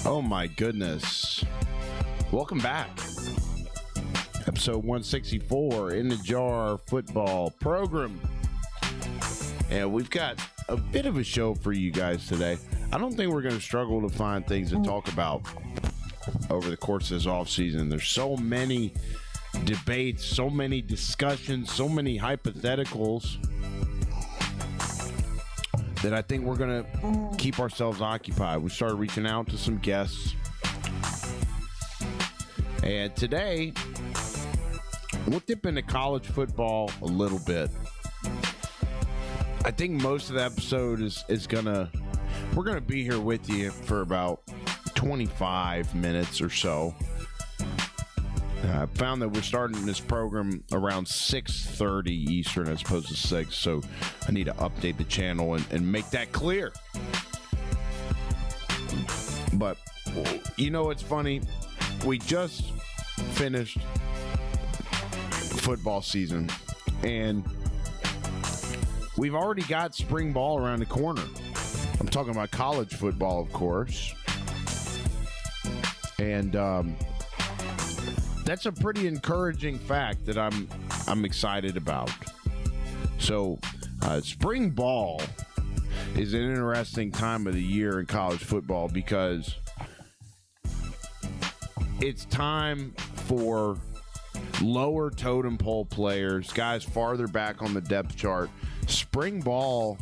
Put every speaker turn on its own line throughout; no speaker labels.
Oh my goodness. Welcome back. Episode 164 In the Jar football program. And we've got a bit of a show for you guys today. I don't think we're going to struggle to find things to talk about over the course of this offseason. There's so many debates, so many discussions, so many hypotheticals that I think we're going to keep ourselves occupied. We started reaching out to some guests. And today, we'll dip into college football a little bit. I think most of the episode is going to, we're going to be here with you for about 25 minutes or so. I found that we're starting this program around 6:30 Eastern as opposed to 6, so I need to update the channel and make that clear. But, you know what's funny? We just finished football season, and we've already got spring ball around the corner. I'm talking about college football, of course. And that's a pretty encouraging fact that I'm excited about. So, spring ball is an interesting time of the year in college football because it's time for lower totem pole players, guys farther back on the depth chart. Spring ball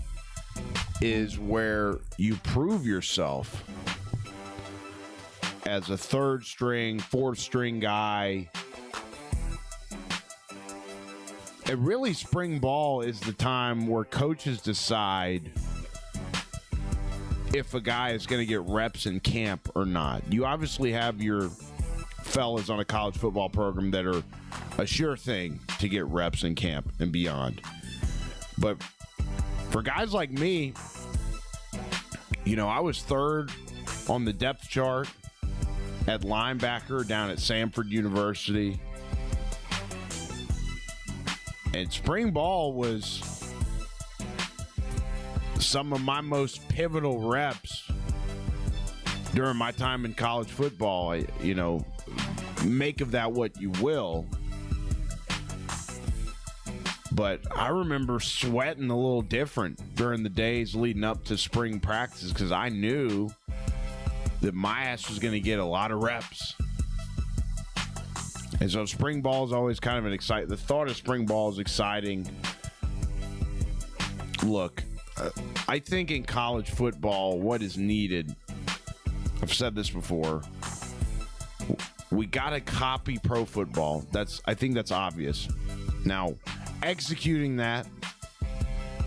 is where you prove yourself as a third string, fourth string guy. And really, spring ball is the time where coaches decide if a guy is going to get reps in camp or not. You obviously have your fellas on a college football program that are a sure thing to get reps in camp and beyond. But for guys like me, you know, I was third on the depth chart at linebacker down at Samford University. And spring ball was some of my most pivotal reps during my time in college football. You know, make of that what you will. But I remember sweating a little different during the days leading up to spring practices because I knew that my ass was going to get a lot of reps. And so spring ball is always kind of an exciting. The thought of spring ball is exciting. Look, I think in college football, what is needed, I've said this before, we got to copy pro football. I think that's obvious. Now, executing that,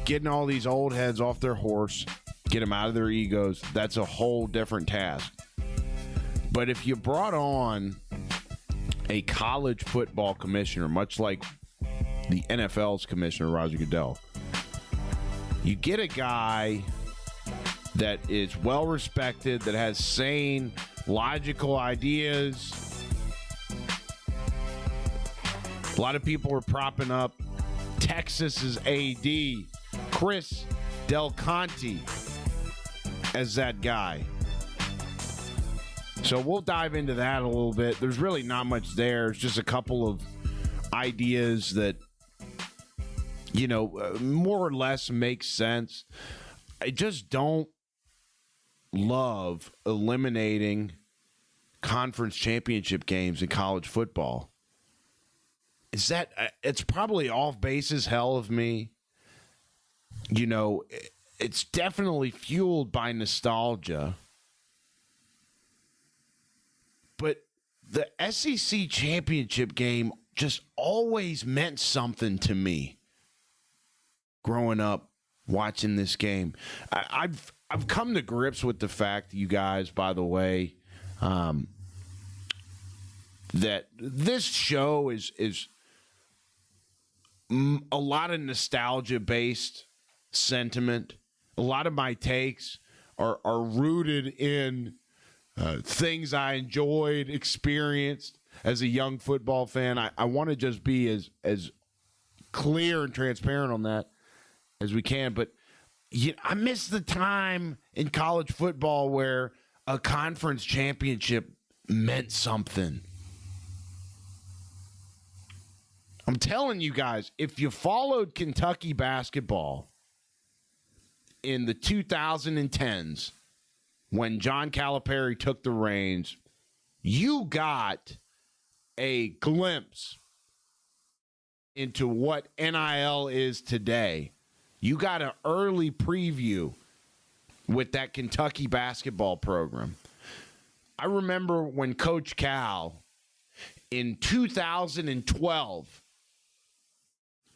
getting all these old heads off their horse, get them out of their egos, that's a whole different task. But if you brought on a college football commissioner, much like the NFL's commissioner, Roger Goodell, you get a guy that is well respected, that has sane, logical ideas. A lot of people are propping up Texas's AD, Chris Del Conte, as that guy. So we'll dive into that a little bit. There's really not much there. It's just a couple of ideas that, you know, more or less make sense. I just don't love eliminating conference championship games in college football. It's probably off base as hell of me. You know, it's definitely fueled by nostalgia. But the SEC championship game just always meant something to me growing up watching this game. I've come to grips with the fact, you guys, by the way, that this show is a lot of nostalgia-based sentiment. A lot of my takes are rooted in things I enjoyed, experienced as a young football fan. I want to just be as clear and transparent on that as we can. But I miss the time in college football where a conference championship meant something. I'm telling you guys, if you followed Kentucky basketball in the 2010s when John Calipari took the reins, you got a glimpse into what NIL is today. You got an early preview with that Kentucky basketball program. I remember when Coach Cal in 2012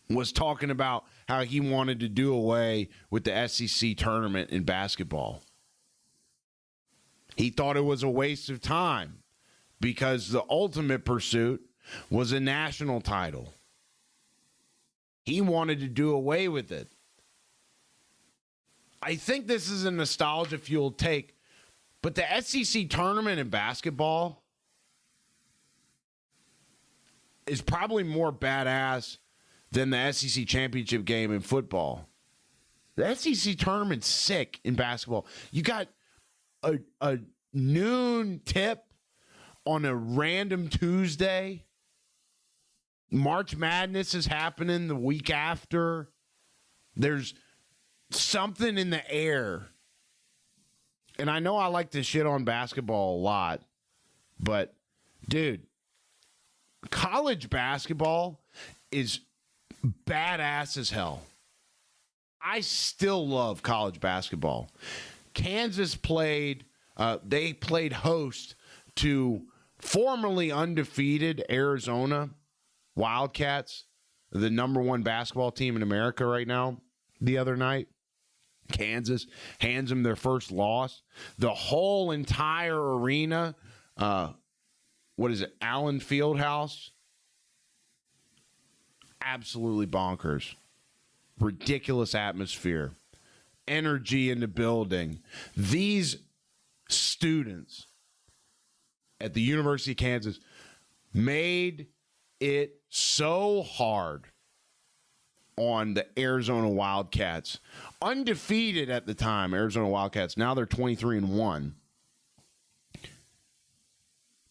was talking about how he wanted to do away with the SEC tournament in basketball. He thought it was a waste of time because the ultimate pursuit was a national title. He wanted to do away with it. I think this is a nostalgia-fueled take, but the SEC tournament in basketball is probably more badass than the SEC championship game in football. The SEC tournament's sick in basketball. You got a noon tip on a random Tuesday. March Madness is happening the week after. There's something in the air. And I know I like to shit on basketball a lot, but dude, college basketball is badass as hell. I still love college basketball. Kansas played host to formerly undefeated Arizona Wildcats, the number one basketball team in America right now, the other night. Kansas hands them their first loss. The whole entire arena, Allen Fieldhouse, absolutely bonkers. Ridiculous atmosphere. Energy in the building. These students at the University of Kansas made it so hard on the Arizona Wildcats. Undefeated at the time, Arizona Wildcats. Now they're 23-1.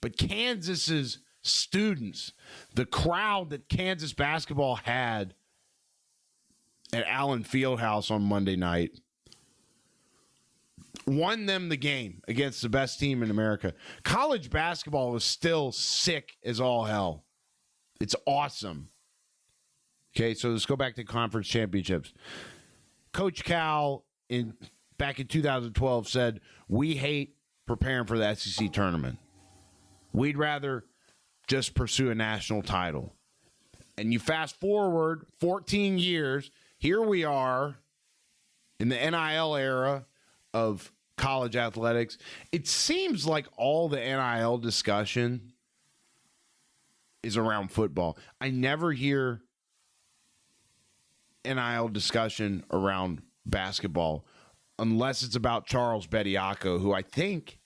But Kansas's students, the crowd that Kansas basketball had at Allen Fieldhouse on Monday night, won them the game against the best team in America. College basketball is still sick as all hell. It's awesome. Okay, so let's go back to conference championships. Coach Cal back in 2012 said, "We hate preparing for the SEC tournament. We'd rather just pursue a national title." And you fast forward 14 years, here we are in the NIL era of college athletics. It seems like all the NIL discussion is around football. I never hear NIL discussion around basketball unless it's about Charles Bediako, who I think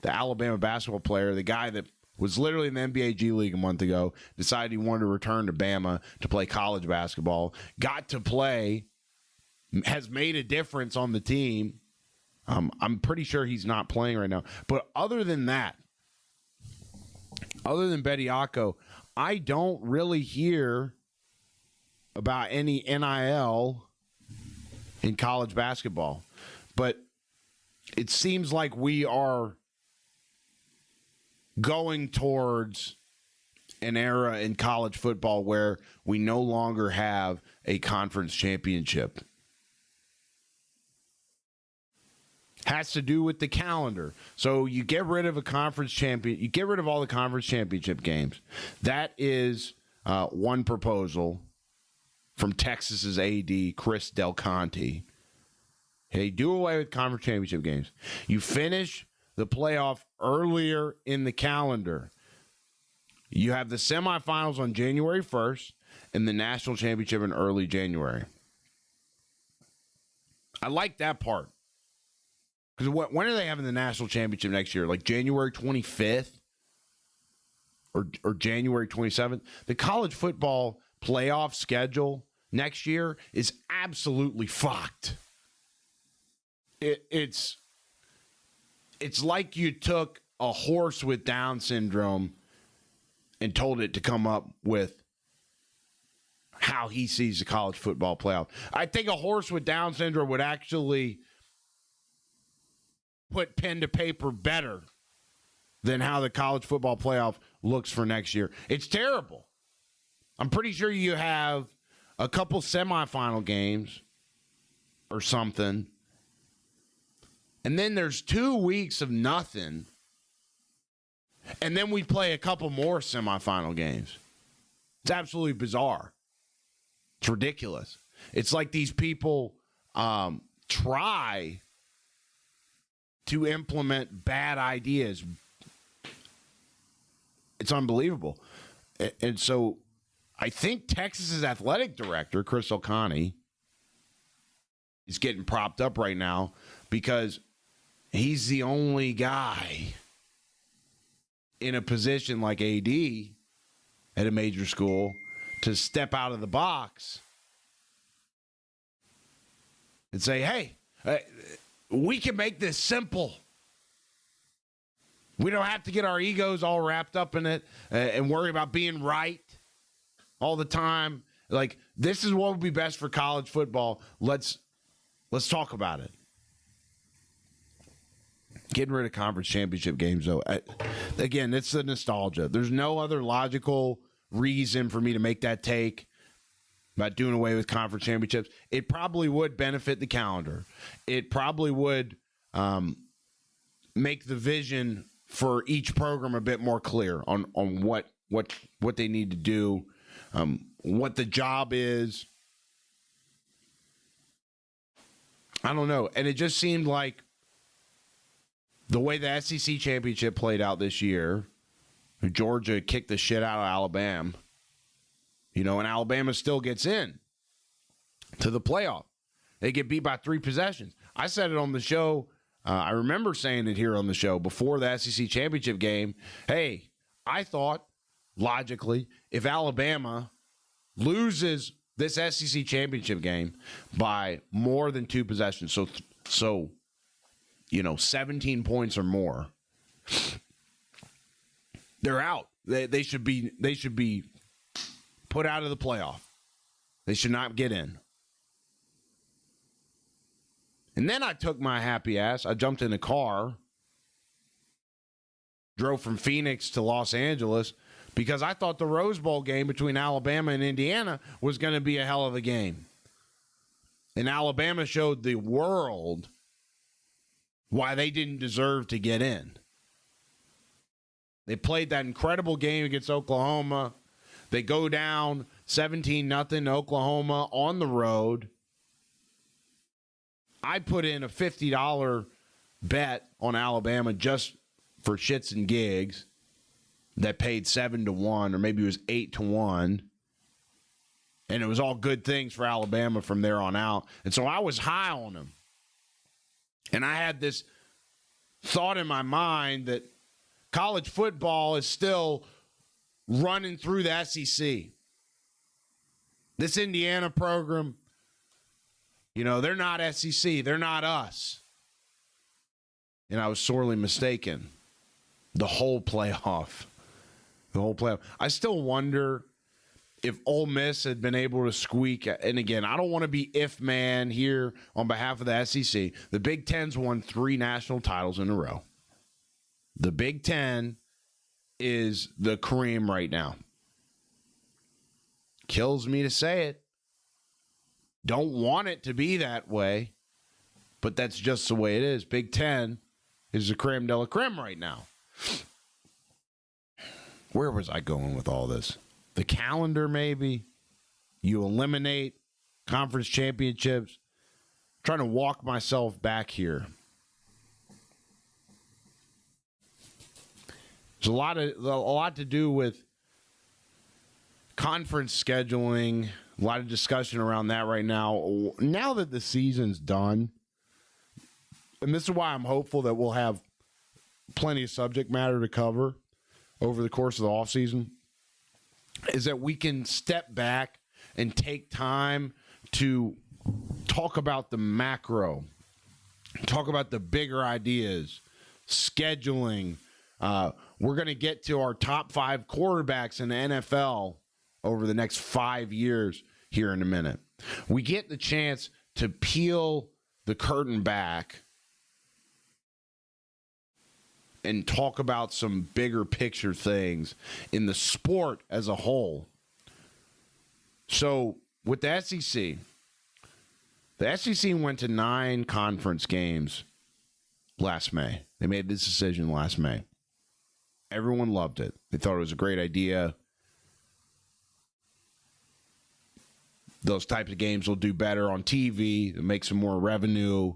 the Alabama basketball player, the guy that was literally in the NBA G League a month ago, decided he wanted to return to Bama to play college basketball, got to play, has made a difference on the team. I'm pretty sure he's not playing right now. But other than that, other than Bediako, I don't really hear about any NIL in college basketball. But it seems like we are going towards an era in college football where we no longer have a conference championship. Has to do with the calendar. So you get rid of a conference champion. You get rid of all the conference championship games. That is one proposal from Texas's AD, Chris Del Conte. Hey, do away with conference championship games. You finish the playoff earlier in the calendar. You have the semifinals on January 1st and the national championship in early January. I like that part. Because when are they having the national championship next year? Like January 25th or January 27th? The college football playoff schedule next year is absolutely fucked. It's It's like you took a horse with Down syndrome and told it to come up with how he sees the college football playoff. I think a horse with Down syndrome would actually put pen to paper better than how the college football playoff looks for next year. It's terrible. I'm pretty sure you have a couple semifinal games or something, and then there's 2 weeks of nothing, and then we play a couple more semifinal games. It's absolutely bizarre. It's ridiculous. It's like these people try to implement bad ideas. It's unbelievable. And so I think Texas's athletic director, Chris O'Connell, is getting propped up right now because he's the only guy in a position like AD at a major school to step out of the box and say, hey, we can make this simple. We don't have to get our egos all wrapped up in it and worry about being right all the time. Like, this is what would be best for college football. Let's talk about it. Getting rid of conference championship games, though, again, it's the nostalgia. There's no other logical reason for me to make that take about doing away with conference championships. It probably would benefit the calendar. It probably would make the vision for each program a bit more clear on what they need to do, what the job is. I don't know. And it just seemed like the way the SEC championship played out this year, Georgia kicked the shit out of Alabama, and Alabama still gets in to the playoff. They get beat by 3 possessions. I said it on the show. I remember saying it here on the show before the SEC championship game. Hey, I thought, logically, if Alabama loses this SEC championship game by more than 2 possessions, so 17 points or more, they're out. They should be put out of the playoff. They should not get in. And then I took my happy ass. I jumped in a car, drove from Phoenix to Los Angeles because I thought the Rose Bowl game between Alabama and Indiana was going to be a hell of a game. And Alabama showed the world why they didn't deserve to get in. They played that incredible game against Oklahoma. They go down 17-0 to Oklahoma on the road. I put in a $50 bet on Alabama just for shits and gigs that paid 7-1, or maybe it was 8-1. And it was all good things for Alabama from there on out. And so I was high on them. And I had this thought in my mind that college football is still running through the SEC. This Indiana program, they're not SEC. They're not us. And I was sorely mistaken. The whole playoff. I still wonder if Ole Miss had been able to squeak. And again, I don't want to be if man here on behalf of the SEC. The Big Ten's won 3 national titles in a row. The Big Ten is the cream right now. Kills me to say it. Don't want it to be that way, but that's just the way it is. Big Ten is the creme de la creme right now. Where was I going with all this? The calendar, maybe? You eliminate conference championships. I'm trying to walk myself back here. There's a lot to do with conference scheduling. A lot of discussion around that right now. Now that the season's done, and this is why I'm hopeful that we'll have plenty of subject matter to cover over the course of the offseason, is that we can step back and take time to talk about the macro, talk about the bigger ideas, scheduling. We're going to get to our top 5 quarterbacks in the NFL over the next 5 years here in a minute. We get the chance to peel the curtain back and talk about some bigger picture things in the sport as a whole. So with the SEC went to 9 conference games last May. They made this decision last May. Everyone loved it. They thought it was a great idea. Those types of games will do better on TV, make some more revenue.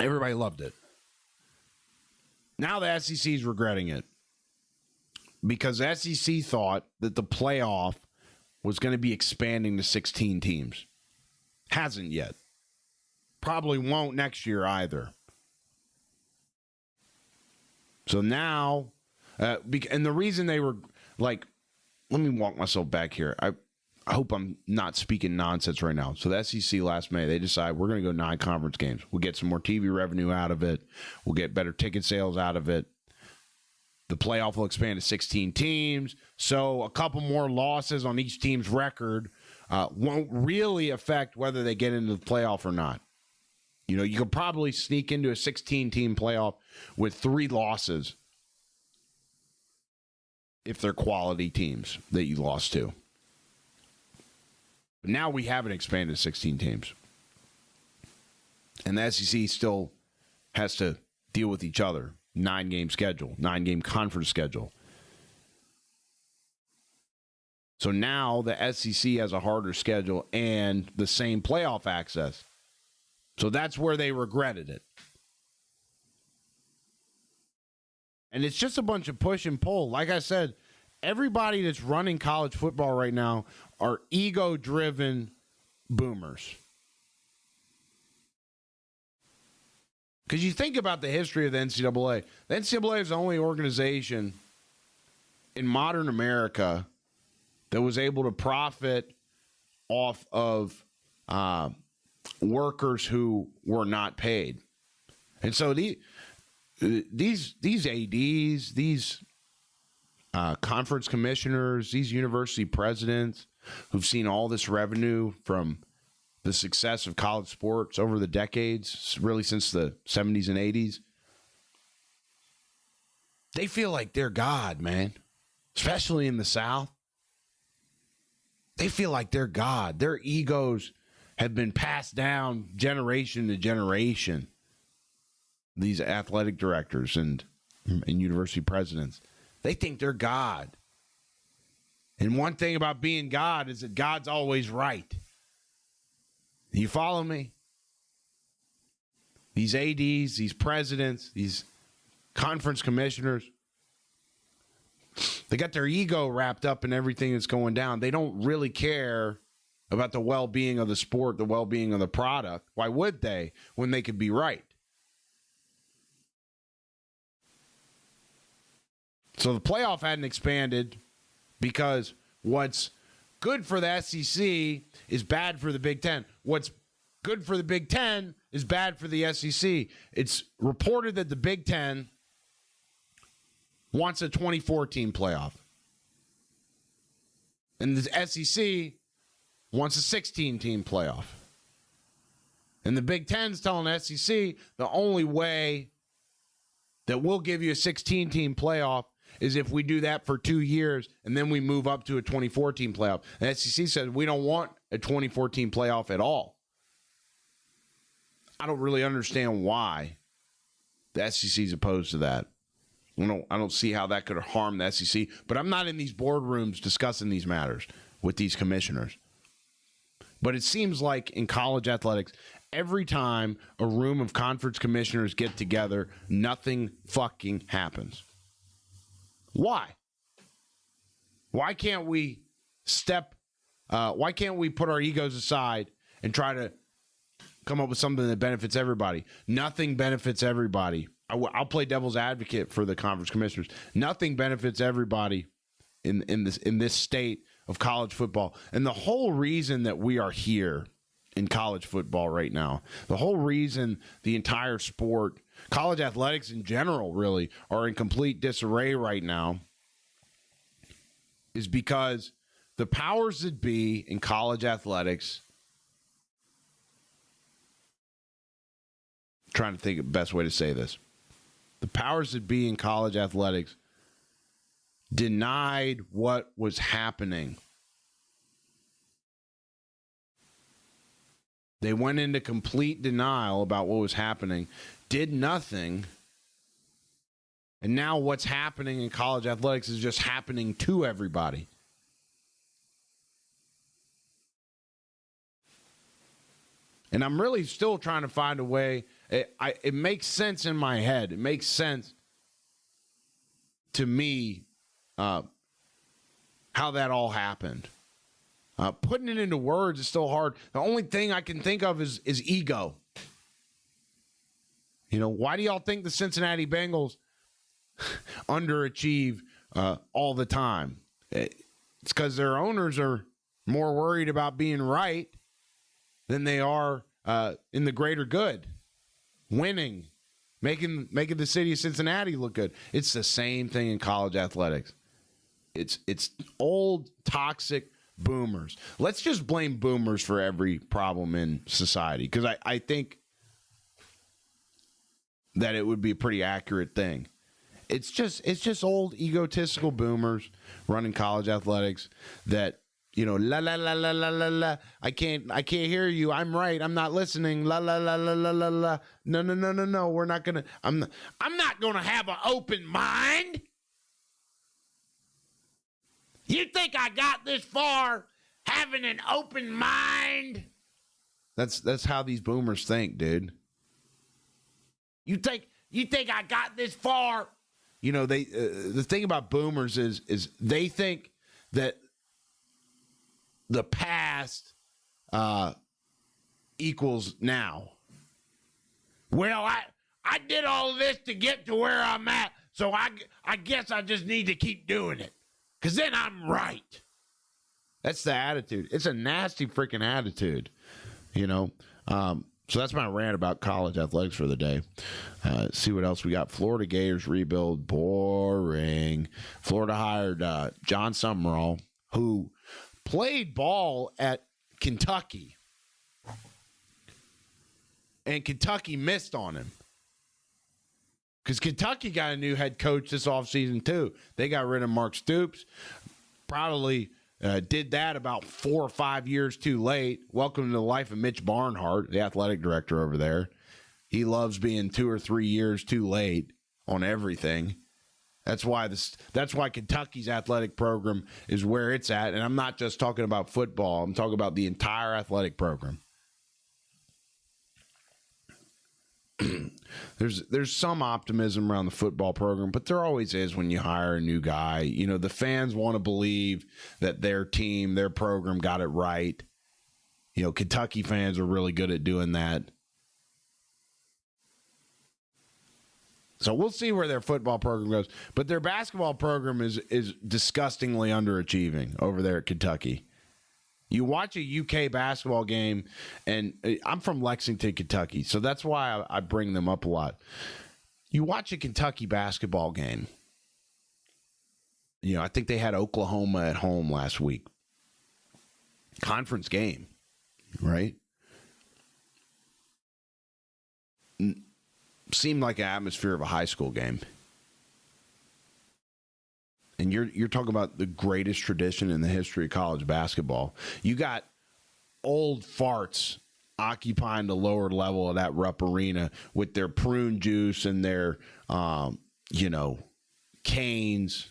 Everybody loved it. Now the SEC is regretting it because the SEC thought that the playoff was going to be expanding to 16 teams. Hasn't yet. Probably won't next year either. So now, and the reason they were like, let me walk myself back here. I hope I'm not speaking nonsense right now. So the SEC last May, they decide we're going to go 9 conference games. We'll get some more TV revenue out of it. We'll get better ticket sales out of it. The playoff will expand to 16 teams. So a couple more losses on each team's record won't really affect whether they get into the playoff or not. You know, you could probably sneak into a 16-team playoff with 3 losses if they're quality teams that you lost to. But now we haven't expanded to 16 teams. And the SEC still has to deal with each other. 9-game schedule, 9-game conference schedule. So now the SEC has a harder schedule and the same playoff access. So that's where they regretted it. And it's just a bunch of push and pull. Like I said, everybody that's running college football right now are ego-driven boomers. Because you think about the history of the NCAA. The NCAA is the only organization in modern America that was able to profit off of workers who were not paid. And so these ADs, these conference commissioners, these university presidents who've seen all this revenue from the success of college sports over the decades, really since the 70s and 80s, they feel like they're God, man, especially in the South. They feel like they're God. Their egos have been passed down generation to generation. These athletic directors and university presidents, they think they're God. And one thing about being God is that God's always right. You follow me? These ADs, these presidents, these conference commissioners, they got their ego wrapped up in everything that's going down. They don't really care about the well-being of the sport, the well-being of the product. Why would they when they could be right? So the playoff hadn't expanded because what's good for the SEC is bad for the Big Ten. What's good for the Big Ten is bad for the SEC. It's reported that the Big Ten wants a 24-team playoff. And the SEC wants a 16-team playoff. And the Big Ten's telling the SEC the only way that we'll give you a 16-team playoff is if we do that for 2 years and then we move up to a 24-team playoff. The SEC says we don't want a 24-team playoff at all. I don't really understand why the SEC is opposed to that. I don't see how that could harm the SEC, but I'm not in these boardrooms discussing these matters with these commissioners. But it seems like in college athletics, every time a room of conference commissioners get together, nothing fucking happens. Why? Why can't we why can't we put our egos aside and try to come up with something that benefits everybody? Nothing benefits everybody. I'll play devil's advocate for the conference commissioners. Nothing benefits everybody in this state of college football. And the whole reason that we are here in college football right now, the whole reason the entire sport college athletics in general really are in complete disarray right now is because the powers that be in college athletics, trying to think of the best way to say this, the powers that be in college athletics denied what was happening. They went into complete denial about what was happening, did nothing, and now what's happening in college athletics is just happening to everybody. And I'm really still trying to find a way. It makes sense in my head. It makes sense to me how that all happened. Putting it into words is still hard. The only thing I can think of is ego. You know, why do y'all think the Cincinnati Bengals underachieve all the time? It's because their owners are more worried about being right than they are in the greater good, winning, making the city of Cincinnati look good. It's the same thing in college athletics. It's old, toxic boomers. Let's just blame boomers for every problem in society, because I think that it would be a pretty accurate thing. It's just old egotistical boomers running college athletics that, you know, la la la la la la la. I can't hear you. I'm right. I'm not listening. La la la la la la la. No. We're not gonna. I'm not gonna have an open mind. You think I got this far having an open mind? That's how these boomers think, dude. You think I got this far? You know, they the thing about boomers is they think that the past equals now. Well, I did all of this to get to where I'm at, so I guess I just need to keep doing it, because then I'm right. That's the attitude. It's a nasty freaking attitude, you know. So that's my rant about college athletics for the day. See what else we got. Florida Gators rebuild. Boring. Florida hired John Summerall, who played ball at Kentucky. And Kentucky missed on him. Because Kentucky got a new head coach this offseason, too. They got rid of Mark Stoops. Probably did that about 4 or 5 years too late. Welcome to the life of Mitch Barnhart, the athletic director over there. He loves being 2 or 3 years too late on everything. That's why Kentucky's athletic program is where it's at. And I'm not just talking about football. I'm talking about the entire athletic program. There's some optimism around the football program, but there always is when you hire a new guy. You know, the fans want to believe that their team, their program got it right. You know, Kentucky fans are really good at doing that. So we'll see where their football program goes. But their basketball program is disgustingly underachieving over there at Kentucky. You watch a UK basketball game, and I'm from Lexington, Kentucky, so that's why I bring them up a lot. You watch a Kentucky basketball game. You know, I think they had Oklahoma at home last week. Conference game, right? Seemed like an atmosphere of a high school game. And you're talking about the greatest tradition in the history of college basketball. You got old farts occupying the lower level of that Rupp Arena with their prune juice and their, canes.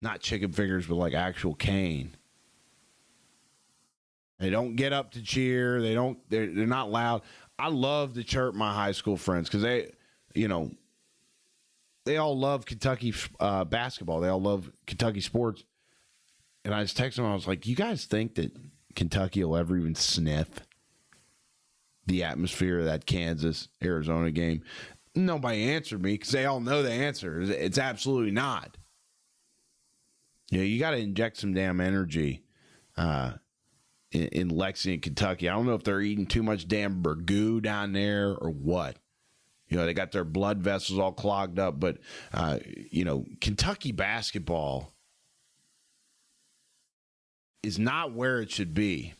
Not chicken fingers, but like actual cane. They don't get up to cheer. They're not loud. I love to chirp my high school friends because they all love Kentucky basketball. They all love Kentucky sports. And I just texted them. I was like, you guys think that Kentucky will ever even sniff the atmosphere of that Kansas-Arizona game? Nobody answered me because they all know the answer. It's absolutely not. You know, you got to inject some damn energy in Lexington, Kentucky. I don't know if they're eating too much damn burgoo down there or what. They got their blood vessels all clogged up. But, Kentucky basketball is not where it should be.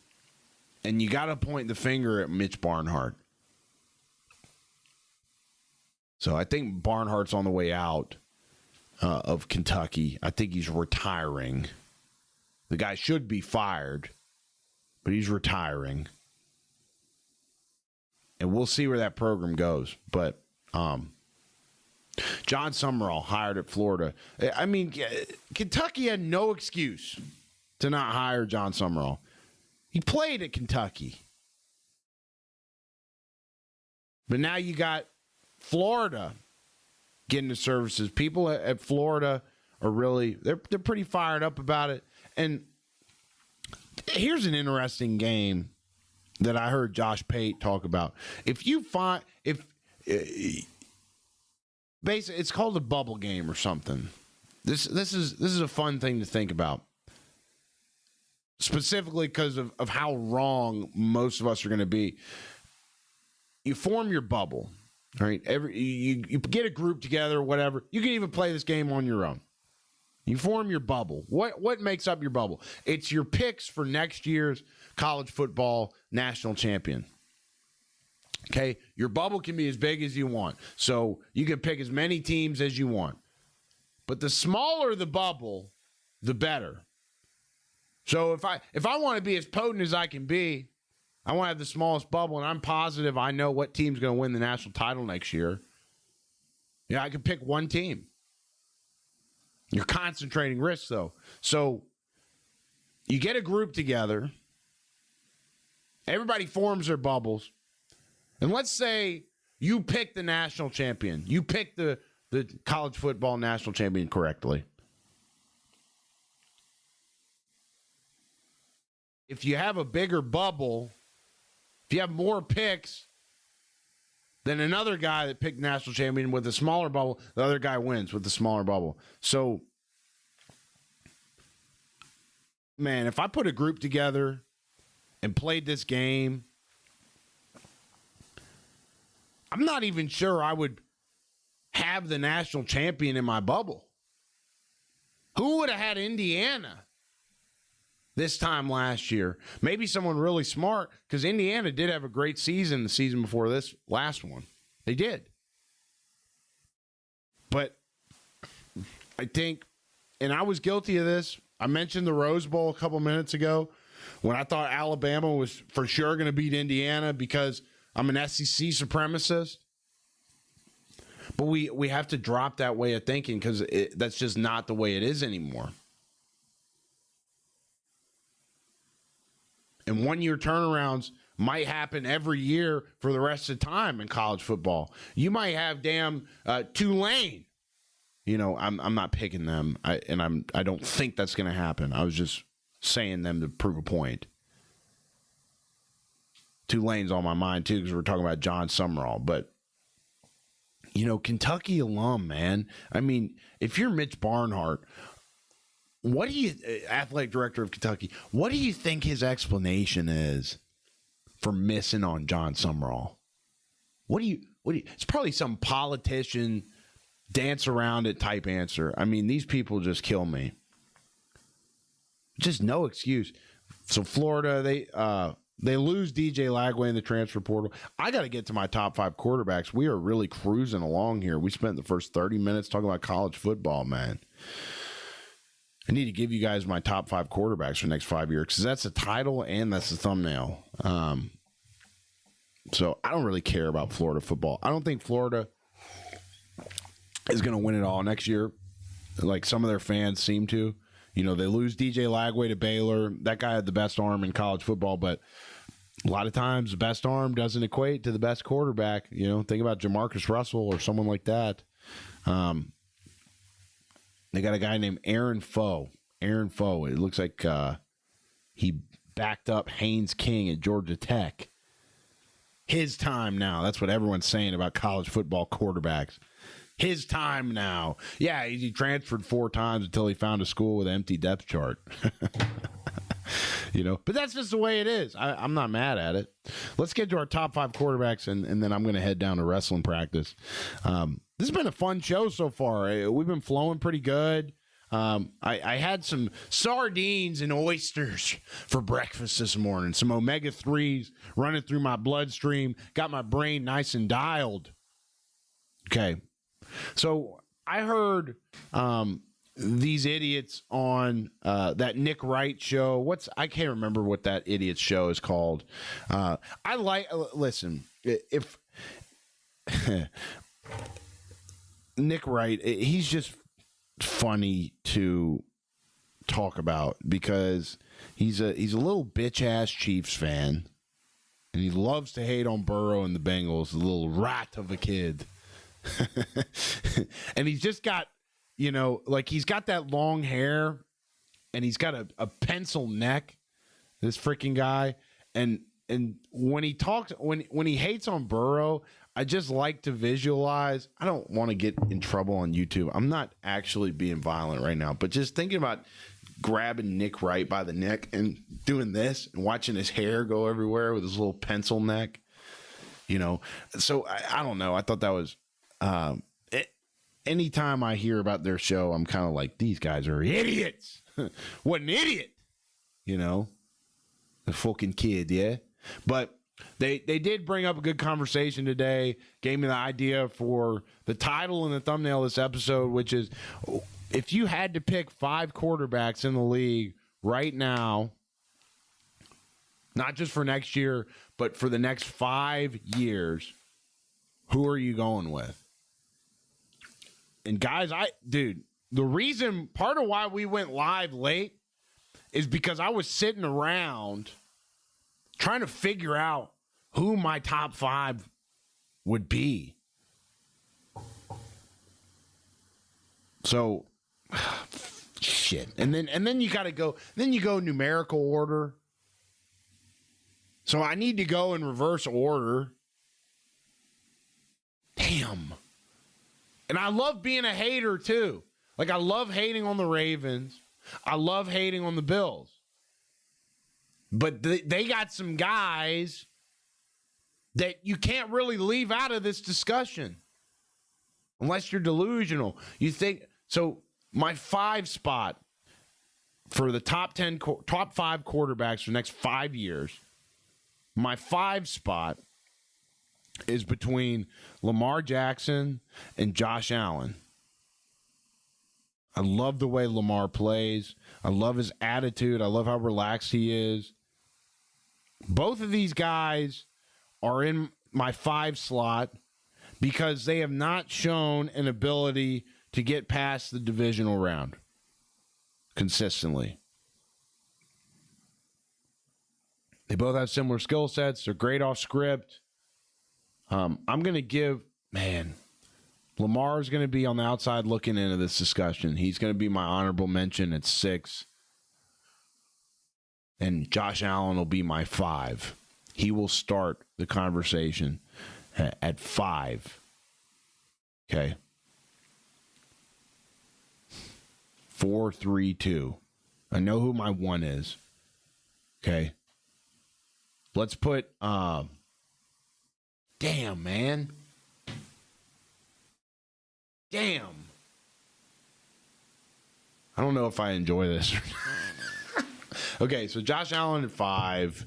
And you got to point the finger at Mitch Barnhart. So I think Barnhart's on the way out of Kentucky. I think he's retiring. The guy should be fired, but he's retiring. And we'll see where that program goes. But John Summerall hired at Florida. I mean, Kentucky had no excuse to not hire John Summerall. He played at Kentucky. But now you got Florida getting the services. People at Florida are really, they're pretty fired up about it. And here's an interesting game that I heard Josh Pate talk about. Basically, it's called a bubble game or something. This is a fun thing to think about. Specifically because of how wrong most of us are going to be. You form your bubble, right? You get a group together, whatever. You can even play this game on your own. You form your bubble. What makes up your bubble? It's your picks for next year's college football national champion. Okay? Your bubble can be as big as you want. So you can pick as many teams as you want. But the smaller the bubble, the better. So if I want to be as potent as I can be, I want to have the smallest bubble, and I'm positive I know what team's going to win the national title next year. I can pick one team. You're concentrating risk, though. So you get a group together. Everybody forms their bubbles. And let's say you pick the national champion. You pick the college football national champion correctly. If you have a bigger bubble, if you have more picks than another guy that picked national champion with a smaller bubble, the other guy wins with the smaller bubble. So, man, if I put a group together and played this game, I'm not even sure I would have the national champion in my bubble. Who would have had Indiana this time last year? Maybe someone really smart, because Indiana did have a great season the season before this last one. They did. But I think, and I was guilty of this, I mentioned the Rose Bowl a couple minutes ago when I thought Alabama was for sure going to beat Indiana because I'm an SEC supremacist. But we have to drop that way of thinking, because that's just not the way it is anymore. And one-year turnarounds might happen every year for the rest of the time in college football. You might have Tulane. I'm not picking them, I don't think that's going to happen. I was just saying them to prove a point. Tulane's on my mind too, because we're talking about John Summerall. But Kentucky alum, man. I mean, if you're Mitch Barnhart, athletic director of Kentucky, what do you think his explanation is for missing on John Summerall? It's probably some politician dance around it type answer. I mean, these people just kill me. Just no excuse. So Florida, they lose DJ Lagway in the transfer portal. I got to get to my top 5 quarterbacks. We are really cruising along here. We spent the first 30 minutes talking about college football, man. I need to give you guys my top 5 quarterbacks for the next 5 years, because that's the title and that's the thumbnail. So I don't really care about Florida football. I don't think Florida is going to win it all next year, like some of their fans seem to. They lose DJ Lagway to Baylor. That guy had the best arm in college football, but a lot of times the best arm doesn't equate to the best quarterback. Think about Jamarcus Russell or someone like that. They got a guy named Aaron Foe. It looks like he backed up Haynes King at Georgia Tech. His time now. That's what everyone's saying about college football quarterbacks. His time now. Yeah, he transferred 4 times until he found a school with an empty depth chart. But that's just the way it is. I'm not mad at it. Let's get to our top 5 quarterbacks, and then I'm going to head down to wrestling practice. This has been a fun show so far. We've been flowing pretty good. I had some sardines and oysters for breakfast this morning. Some omega-3s running through my bloodstream. Got my brain nice and dialed. Okay. So I heard these idiots on that Nick Wright show. I can't remember what that idiot show is called. Listen, if Nick Wright, he's just funny to talk about because he's a little bitch ass Chiefs fan, and he loves to hate on Burrow and the Bengals, a little rat of a kid. And he's just got, he's got that long hair, and he's got a pencil neck, this freaking guy. And when he talks, when he hates on Burrow, I just like to visualize. I don't want to get in trouble on YouTube. I'm not actually being violent right now, but just thinking about grabbing Nick Wright by the neck and doing this and watching his hair go everywhere with his little pencil neck, So I don't know. I thought that was, anytime I hear about their show, I'm kind of like, these guys are idiots. What an idiot, the fucking kid. Yeah. But They did bring up a good conversation today, gave me the idea for the title and the thumbnail of this episode, which is, if you had to pick 5 quarterbacks in the league right now, not just for next year, but for the next 5 years, who are you going with? And guys, the reason, part of why we went live late is because I was sitting around trying to figure out who my top 5 would be. So, shit. And then you got to go, then you go numerical order. So I need to go in reverse order. Damn. And I love being a hater too. Like, I love hating on the Ravens. I love hating on the Bills. But they got some guys that you can't really leave out of this discussion unless you're delusional. You think so. My 5 spot for the top 5 quarterbacks for the next 5 years. My 5 spot is between Lamar Jackson and Josh Allen. I love the way Lamar plays. I love his attitude. I love how relaxed he is. Both of these guys are in my 5 slot because they have not shown an ability to get past the divisional round consistently. They both have similar skill sets. They're great off script. I'm going to give, Lamar is going to be on the outside looking into this discussion. He's going to be my honorable mention at 6. And Josh Allen will be my 5. He will start the conversation at 5. Okay. 4, 3, 2. I know who my 1 is. Okay. Let's put, damn, man. Damn. I don't know if I enjoy this. Okay, so Josh Allen at 5.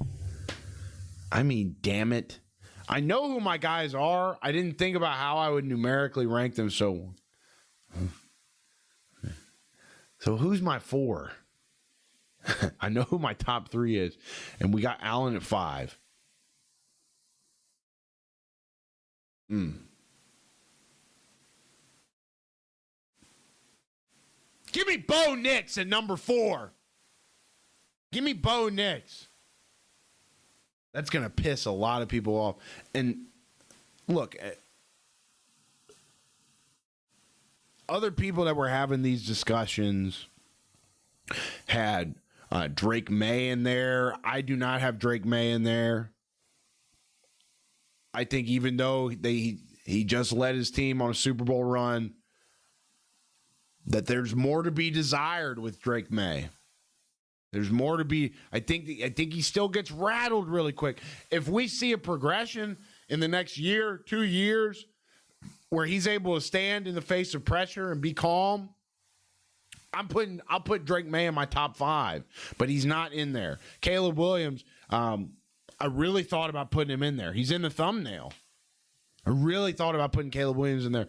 I mean, damn it. I know who my guys are. I didn't think about how I would numerically rank them. So who's my 4? I know who my top 3 is. And we got Allen at 5. Give me Bo Nix at number 4. Give me Bo Nix. That's going to piss a lot of people off. And look, other people that were having these discussions had Drake May in there. I do not have Drake May in there. I think even though he just led his team on a Super Bowl run, that there's more to be desired with Drake May. There's more to be. I think he still gets rattled really quick. If we see a progression in the next year, 2 years, where he's able to stand in the face of pressure and be calm, I'll put Drake May in my top 5, but he's not in there. Caleb Williams, I really thought about putting him in there. He's in the thumbnail. I really thought about putting Caleb Williams in there.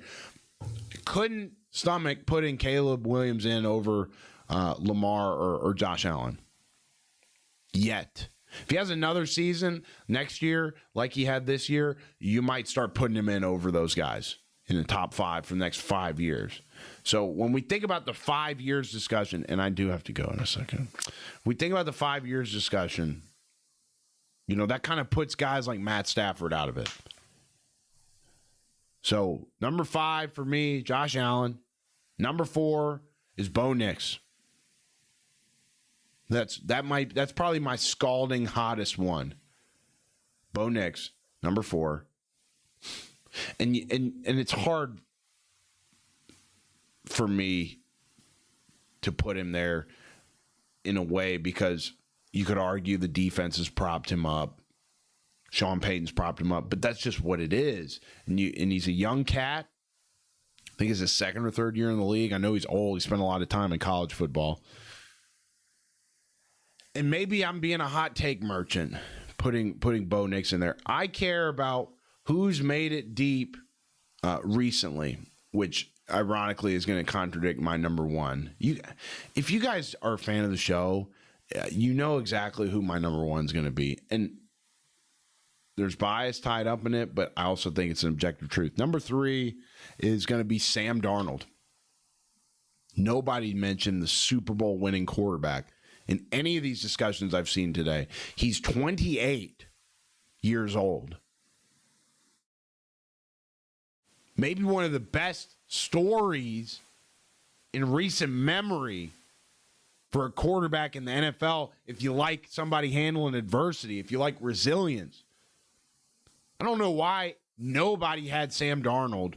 Couldn't stomach putting Caleb Williams in over Lamar or Josh Allen yet. If he has another season next year like he had this year, you might start putting him in over those guys in the top 5 for the next 5 years. So when we think about the 5 years discussion, and I do have to go in a second, we think about the 5 years discussion, that kind of puts guys like Matt Stafford out of it. So number 5 for me, Josh Allen. Number 4 is Bo Nix. That's probably my scalding hottest one. Bo Nix, number 4. And it's hard for me to put him there in a way because you could argue the defense has propped him up. Sean Payton's propped him up, but that's just what it is. And he's a young cat. I think it's his 2nd or 3rd year in the league. I know he's old. He spent a lot of time in college football. And maybe I'm being a hot take merchant, putting Bo Nix in there. I care about who's made it deep recently, which ironically is going to contradict my number 1. If you guys are a fan of the show, you know exactly who my number 1 is going to be. And there's bias tied up in it, but I also think it's an objective truth. Number 3 is going to be Sam Darnold. Nobody mentioned the Super Bowl winning quarterback in any of these discussions I've seen today. He's 28 years old. Maybe one of the best stories in recent memory for a quarterback in the NFL, if you like somebody handling adversity, if you like resilience. I don't know why nobody had Sam Darnold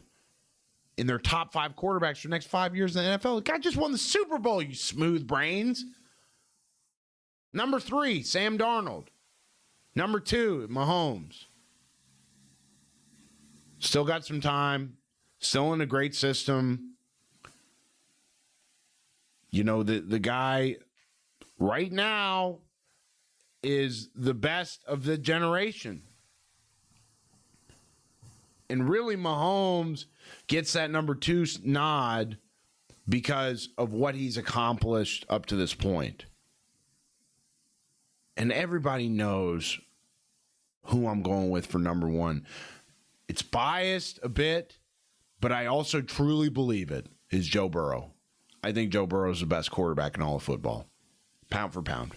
in their top 5 quarterbacks for the next 5 years in the NFL. The guy just won the Super Bowl, you smooth brains. Number 3, Sam Darnold. Number 2, Mahomes. Still got some time. Still in a great system. The guy right now is the best of the generation. And really, Mahomes gets that number 2 nod because of what he's accomplished up to this point. And everybody knows who I'm going with for number 1. It's biased a bit, but I also truly believe it is Joe Burrow. I think Joe Burrow is the best quarterback in all of football, pound for pound.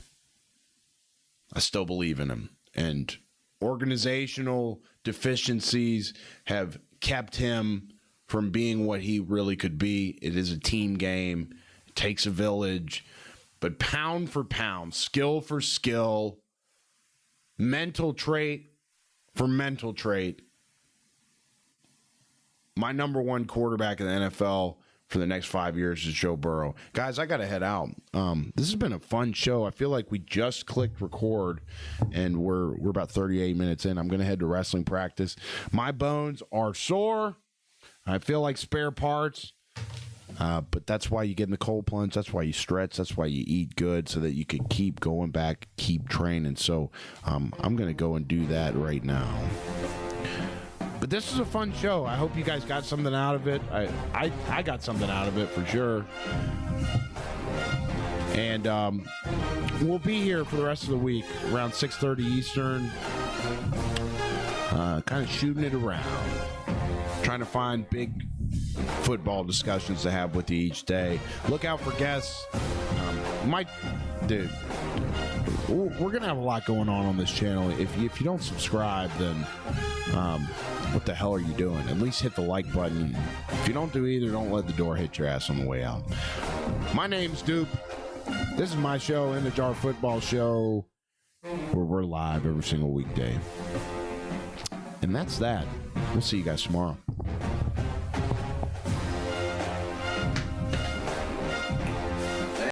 I still believe in him. And organizational deficiencies have kept him from being what he really could be. It is a team game. It takes a village. But pound for pound, skill for skill, mental trait for mental trait, my number 1 quarterback in the NFL for the next 5 years is Joe Burrow. Guys, I got to head out. This has been a fun show. I feel like we just clicked record, and we're about 38 minutes in. I'm going to head to wrestling practice. My bones are sore. I feel like spare parts. But that's why you get in the cold plunge. That's why you stretch. That's why you eat good so that you can keep going back, keep training. So I'm going to go and do that right now. But this is a fun show. I hope you guys got something out of it. I got something out of it for sure. And we'll be here for the rest of the week around 6:30 Eastern. Kind of shooting it around. Trying to find big football discussions to have with you each day. Look out for guests. Dude, we're going to have a lot going on this channel. If you don't subscribe, then what the hell are you doing? At least hit the like button. If you don't do either, don't let the door hit your ass on the way out. My name's Dupe. This is my show, In the Jar Football Show, where we're live every single weekday. And that's that. We'll see you guys tomorrow.